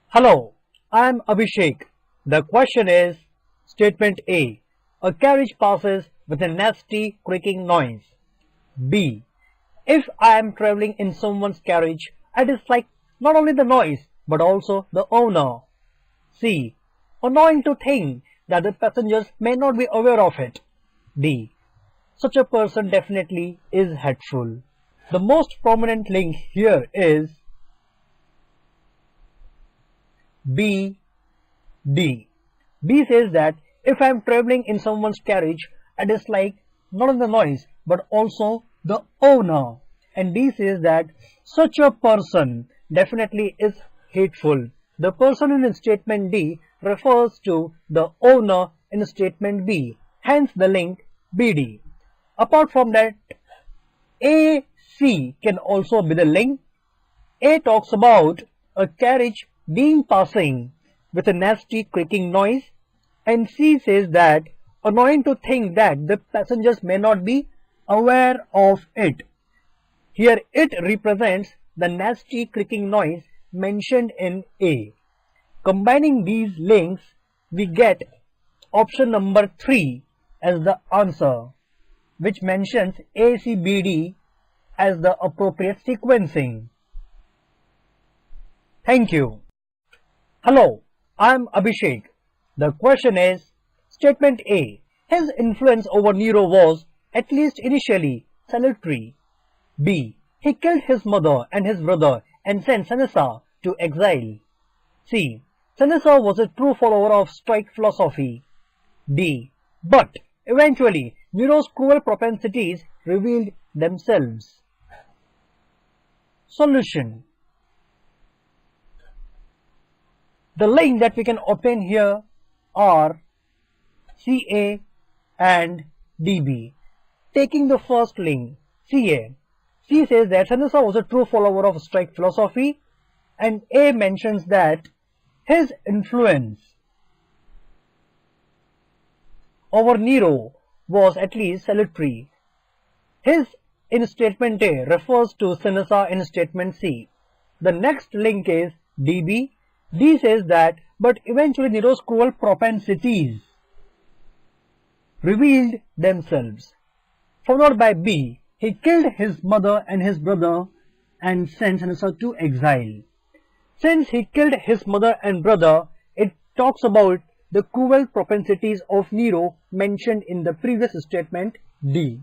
Hello, I am Abhishek. The question is Statement A. A carriage passes with a nasty creaking noise. B. If I am traveling in someone's carriage, I dislike not only the noise but also the owner. C. Annoying to think that the passengers may not be aware of it. D. Such a person definitely is hateful. The most prominent link here is B. D. B says that if I am traveling in someone's carriage, I dislike not only the noise but also the owner. And D says that such a person definitely is hateful. The person in statement D refers to the owner in statement B, hence the link BD. Apart from that, AC can also be the link. A talks about a carriage being passing with a nasty creaking noise, and C says that annoying to think that the passengers may not be aware of it. Here it represents the nasty creaking noise mentioned in A. Combining these links, we get option number 3 as the answer, which mentions ACBD as the appropriate sequencing. Thank you. Hello, I am Abhishek. The question is Statement A. His influence over Nero was, at least initially, salutary. B. He killed his mother and his brother and sent Seneca to exile. C. Seneca was a true follower of Stoic philosophy. D. But eventually Nero's cruel propensities revealed themselves. Solution. The link that we can obtain here are CA and DB. Taking the first link, CA. C says that Seneca was a true follower of Stoic philosophy, and A mentions that his influence over Nero was at least salutary. His in statement A refers to Seneca in statement C. The next link is DB. D says that, but eventually Nero's cruel propensities revealed themselves. Followed by B, he killed his mother and his brother and sent Seneca to exile. Since he killed his mother and brother, it talks about the cruel propensities of Nero mentioned in the previous statement D.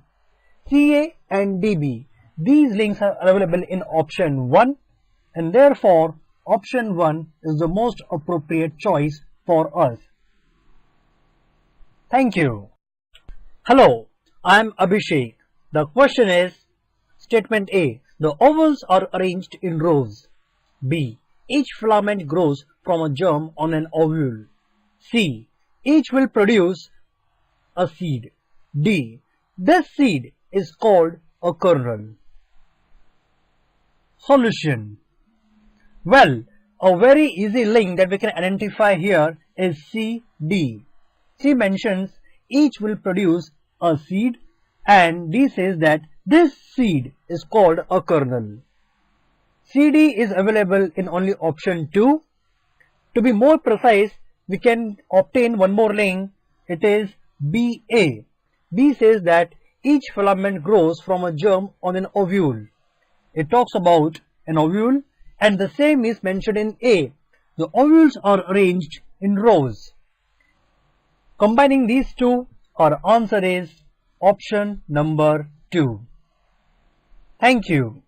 CA and DB. These links are available in option 1, and therefore option 1 is the most appropriate choice for us. Thank you. Hello, I am Abhishek. The question is Statement A. The ovals are arranged in rows. B. Each filament grows from a germ on an ovule. C. Each will produce a seed. D. This seed is called a kernel. Solution. Well, a very easy link that we can identify here is CD. C mentions each will produce a seed, and D says that this seed is called a kernel. CD is available in only option 2. To be more precise, we can obtain one more link. It is BA. B says that each filament grows from a germ on an ovule. It talks about an ovule, and the same is mentioned in A. The ovules are arranged in rows. Combining these two, our answer is option number 2. Thank you.